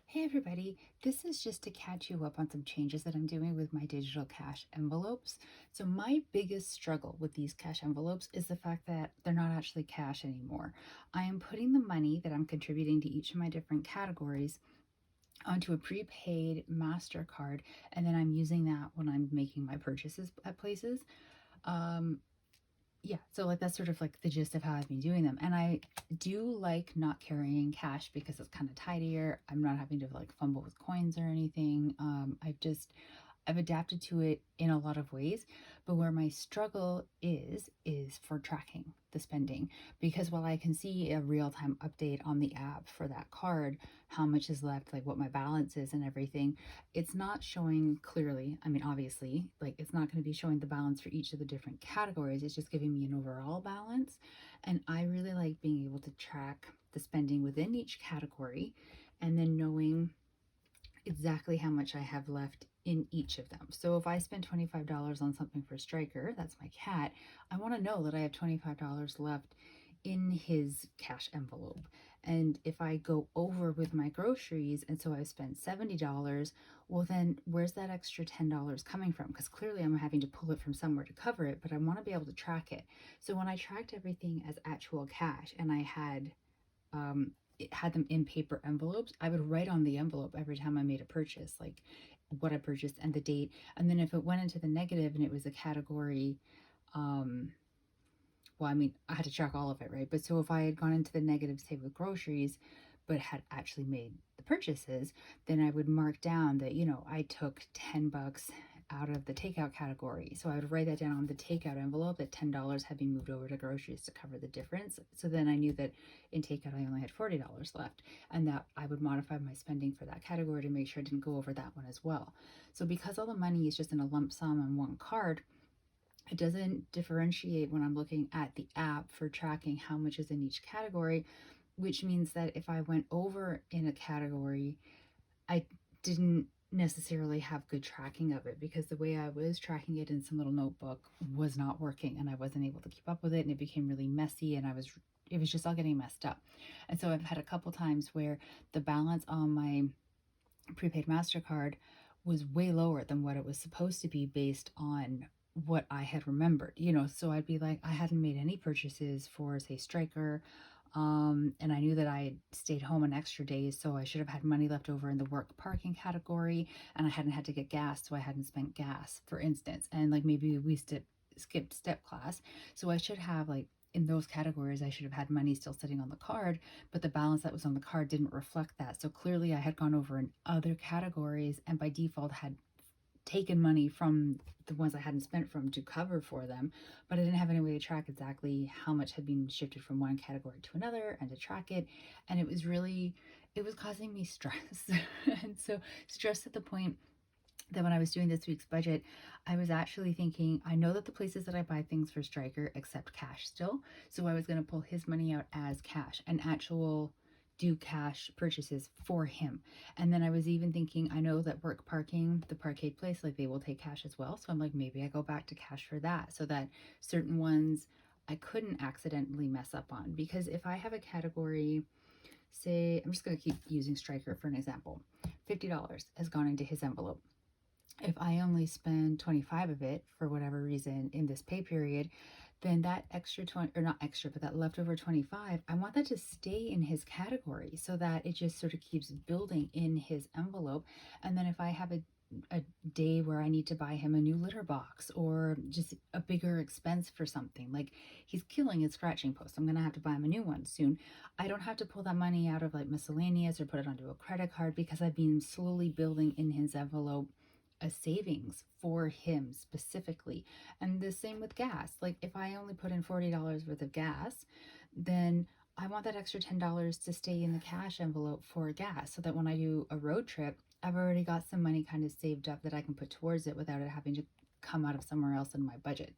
Hey everybody, this is just to catch you up on some changes that I'm doing with my digital cash envelopes. So my biggest struggle with these cash envelopes is the fact that they're not actually cash anymore. I am putting the money that I'm contributing to each of my different categories onto a prepaid MasterCard, and then I'm using that when I'm making my purchases at places. Um, yeah, so like that's sort of like the gist of how I've been doing them. And I do like not carrying cash because it's kind of tidier. I'm not having to like fumble with coins or anything. I've adapted to it in a lot of ways, but where my struggle is for tracking the spending, because while I can see a real-time update on the app for that card, how much is left, like what my balance is and everything, it's not showing clearly. I mean, obviously, like it's not going to be showing the balance for each of the different categories. It's just giving me an overall balance. And I really like being able to track the spending within each category and then knowing exactly how much I have left in each of them. So if I spend $25 on something for Striker, that's my cat, I want to know that I have $25 left in his cash envelope. And if I go over with my groceries and so I spent $70, well, then where's that extra $10 coming from? Because clearly I'm having to pull it from somewhere to cover it, but I want to be able to track it. So when I tracked everything as actual cash and I um, had them in paper envelopes, I would write on the envelope every time I made a purchase, like what I purchased and the date. And then if it went into the negative and it was a category, um, well, I mean, I had to track all of it, right? But so if I had gone into the negative, say with groceries, but had actually made the purchases, then I would mark down that, I took $10 out of the takeout category. So I would write that down on the takeout envelope that $10 had been moved over to groceries to cover the difference. So then I knew that in takeout I only had $40 left, and that I would modify my spending for that category to make sure I didn't go over that one as well. So because all the money is just in a lump sum on one card, it doesn't differentiate when I'm looking at the app for tracking how much is in each category, which means that if I went over in a category, I didn't necessarily have good tracking of it, because the way I was tracking it in some little notebook was not working and I wasn't able to keep up with it, and it became really messy and it was just all getting messed up. And so I've had a couple times where the balance on my prepaid MasterCard was way lower than what it was supposed to be based on what I had remembered, So I'd be like, I hadn't made any purchases for, say, Striker. And I knew that I had stayed home an extra days, so I should have had money left over in the work parking category, and I hadn't had to get gas, so I hadn't spent gas, for instance. And like maybe we skipped step class, so I should have like in those categories, I should have had money still sitting on the card, but the balance that was on the card didn't reflect that. So clearly I had gone over in other categories and by default had taken money from the ones I hadn't spent from to cover for them, but I didn't have any way to track exactly how much had been shifted from one category to another and to track it. And it was causing me stress. And so stress at the point that when I was doing this week's budget, I was actually thinking, I know that the places that I buy things for Striker accept cash still. So I was going to pull his money out as cash, an actual do cash purchases for him. And then I was even thinking, I know that work parking, the parkade place, like they will take cash as well. So I'm like, maybe I go back to cash for that, so that certain ones I couldn't accidentally mess up on. Because if I have a category, say, I'm just going to keep using Striker for an example, $50 has gone into his envelope. If I only spend 25 of it for whatever reason in this pay period, then that extra 20, or not extra, but that leftover 25, I want that to stay in his category so that it just sort of keeps building in his envelope. And then if I have a day where I need to buy him a new litter box or just a bigger expense for something, like he's killing his scratching post, I'm gonna have to buy him a new one soon. I don't have to pull that money out of like miscellaneous or put it onto a credit card, because I've been slowly building in his envelope a savings for him specifically. And the same with gas. Like if I only put in $40 worth of gas, then I want that extra $10 to stay in the cash envelope for gas, so that when I do a road trip, I've already got some money kind of saved up that I can put towards it without it having to come out of somewhere else in my budget.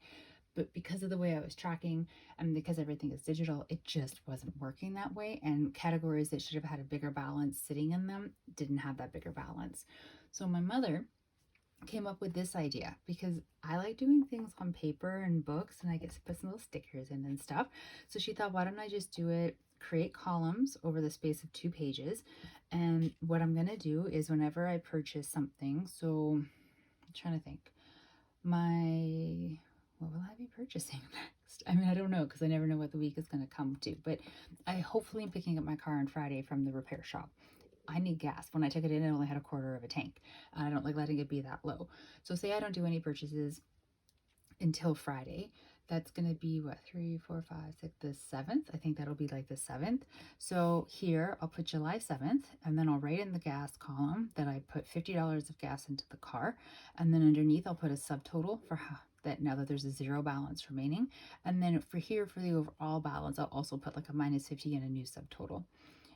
But because of the way I was tracking and because everything is digital, it just wasn't working that way. And categories that should have had a bigger balance sitting in them didn't have that bigger balance. So my mother came up with this idea, because I like doing things on paper and books and I get to put some little stickers in and stuff. So she thought, why don't I just do it create columns over the space of 2 pages. And what I'm going to do is whenever I purchase something, so I'm trying to think, what will I be purchasing next? I mean, I don't know because I never know what the week is going to come to, but I hopefully am picking up my car on Friday from the repair shop. I need gas. When I took it in, it only had a quarter of a tank, and I don't like letting it be that low. So say I don't do any purchases until Friday. That's going to be what, 3, 4, 5, 6, the 7th. I think that'll be like the 7th. So here I'll put July 7th, and then I'll write in the gas column that I put $50 of gas into the car. And then underneath I'll put a subtotal for how that, now that there's a zero balance remaining. And then for here, for the overall balance, I'll also put like a -50 and a new subtotal.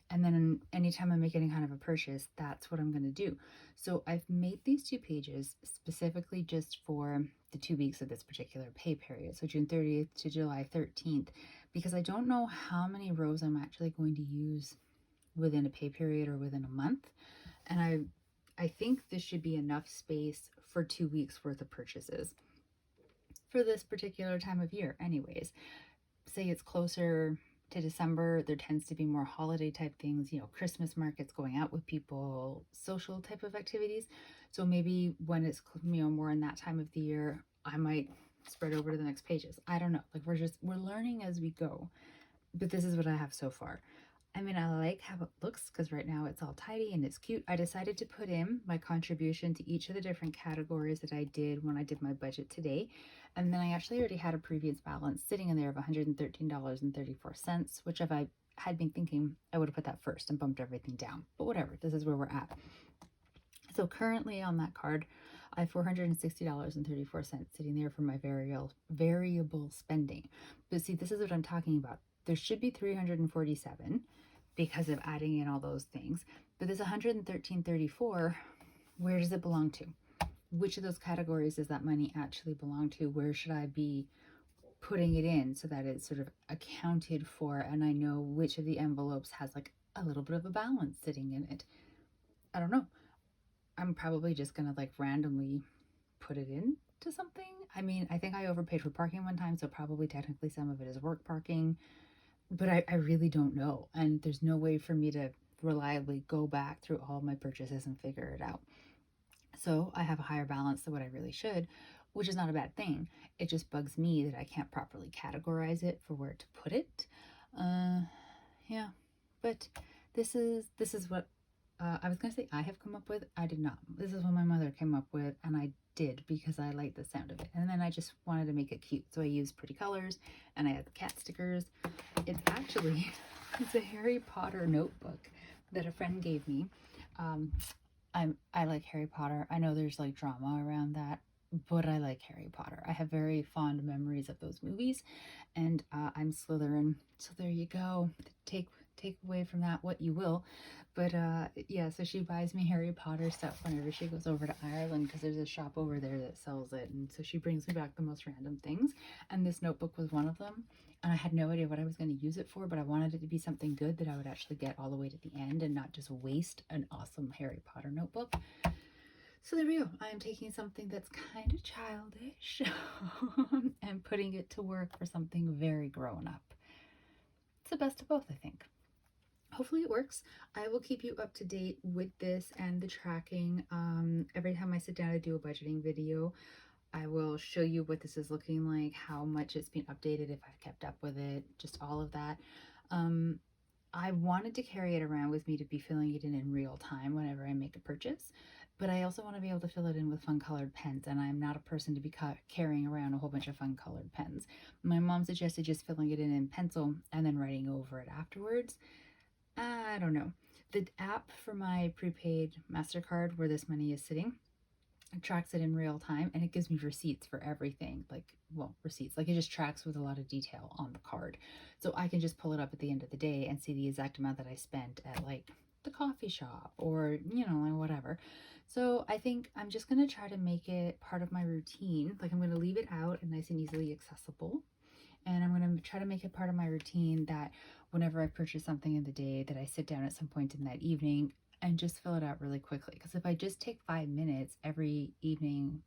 And then anytime I make any kind of a purchase, that's what I'm going to do. So I've made these 2 pages specifically just for the 2 weeks of this particular pay period. So June 30th to July 13th, because I don't know how many rows I'm actually going to use within a pay period or within a month. And I think this should be enough space for 2 weeks worth of purchases for this particular time of year anyways. Say it's closer to December, there tends to be more holiday type things, Christmas markets, going out with people, social type of activities. So maybe when it's, more in that time of the year, I might spread over to the next pages. I don't know. Like we're learning as we go, but this is what I have so far. I mean, I like how it looks because right now it's all tidy and it's cute. I decided to put in my contribution to each of the different categories that I did when I did my budget today. And then I actually already had a previous balance sitting in there of $113.34, which if I had been thinking, I would have put that first and bumped everything down. But whatever, this is where we're at. So currently on that card, I have $460.34 sitting there for my variable spending. But see, this is what I'm talking about. There should be 347 because of adding in all those things. But this 113.34, where does it belong to? Which of those categories does that money actually belong to? Where should I be putting it in so that it's sort of accounted for and I know which of the envelopes has like a little bit of a balance sitting in it? I don't know. I'm probably just gonna like randomly put it in to something. I mean, I think I overpaid for parking one time, so probably technically some of it is work parking, but I really don't know. And there's no way for me to reliably go back through all of my purchases and figure it out. So I have a higher balance than what I really should, which is not a bad thing. It just bugs me that I can't properly categorize it for where to put it. Yeah, but this is what I was gonna say I have come up with. I did not. This is what my mother came up with, and I did because I like the sound of it. And then I just wanted to make it cute, so I used pretty colors, and I had the cat stickers. It's actually it's a Harry Potter notebook that a friend gave me. I like Harry Potter. I know there's like drama around that, but I like Harry Potter. I have very fond memories of those movies, and I'm Slytherin, so there you go. Take away from that what you will. But yeah, so she buys me Harry Potter stuff whenever she goes over to Ireland because there's a shop over there that sells it, and so she brings me back the most random things, and this notebook was one of them. And I had no idea what I was going to use it for, but I wanted it to be something good that I would actually get all the way to the end and not just waste an awesome Harry Potter notebook. So there we go. I am taking something that's kind of childish and putting it to work for something very grown up. It's the best of both, I think. Hopefully it works. I will keep you up to date with this and the tracking. Every time I sit down to do a budgeting video, I will show you what this is looking like, how much it's been updated, if I've kept up with it, just all of that. I wanted to carry it around with me to be filling it in real time whenever I make a purchase, but I also want to be able to fill it in with fun colored pens, and I'm not a person to be carrying around a whole bunch of fun colored pens. My mom suggested just filling it in pencil and then writing over it afterwards. I don't know. The app for my prepaid MasterCard where this money is sitting, it tracks it in real time and it gives me receipts for everything. Receipts. Like it just tracks with a lot of detail on the card. So I can just pull it up at the end of the day and see the exact amount that I spent at like the coffee shop or, like whatever. So I think I'm just going to try to make it part of my routine. Like I'm going to leave it out and nice and easily accessible. And I'm going to try to make it part of my routine that whenever I purchase something in the day that I sit down at some point in that evening and just fill it out really quickly. Because if I just take 5 minutes every evening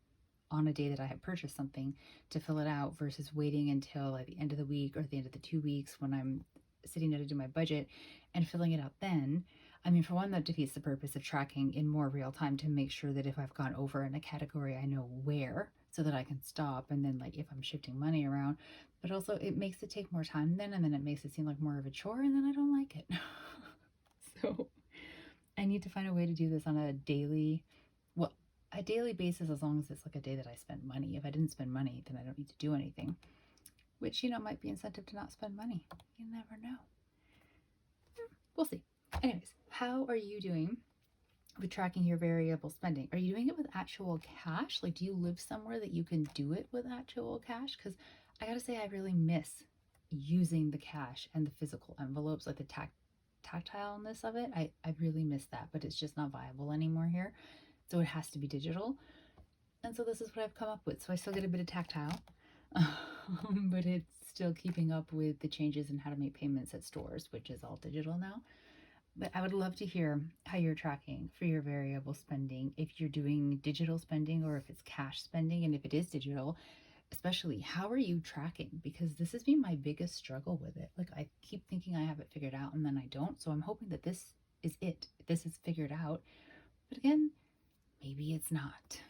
on a day that I have purchased something to fill it out versus waiting until at the end of the week or the end of the 2 weeks when I'm sitting down to do my budget and filling it out then, I mean, for one, that defeats the purpose of tracking in more real time to make sure that if I've gone over in a category, I know where so that I can stop. And then, like, if I'm shifting money around, but also it makes it take more time then, and then it makes it seem like more of a chore, and then I don't like it. So I need to find a way to do this on a daily, well, a daily basis, as long as it's like a day that I spend money. If I didn't spend money, then I don't need to do anything, which, might be incentive to not spend money. You never know. We'll see. Anyways, how are you doing with tracking your variable spending? Are you doing it with actual cash? Like, do you live somewhere that you can do it with actual cash? Because I gotta say, I really miss using the cash and the physical envelopes, like the tactileness of it. I really miss that, but it's just not viable anymore here. So it has to be digital. And so this is what I've come up with. So I still get a bit of tactile, but it's still keeping up with the changes in how to make payments at stores, which is all digital now. But I would love to hear how you're tracking for your variable spending, if you're doing digital spending or if it's cash spending. And if it is digital, especially, how are you tracking? Because this has been my biggest struggle with it. Like, I keep thinking I have it figured out and then I don't. So I'm hoping that this is it. This is figured out. But again, maybe it's not.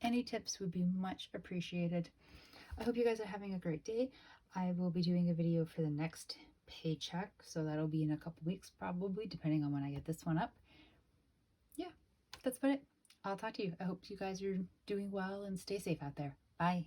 Any tips would be much appreciated. I hope you guys are having a great day. I will be doing a video for the next paycheck, so that'll be in a couple weeks probably, depending on when I get this one up. Yeah, that's about it. I'll talk to you. I hope you guys are doing well and stay safe out there. Bye.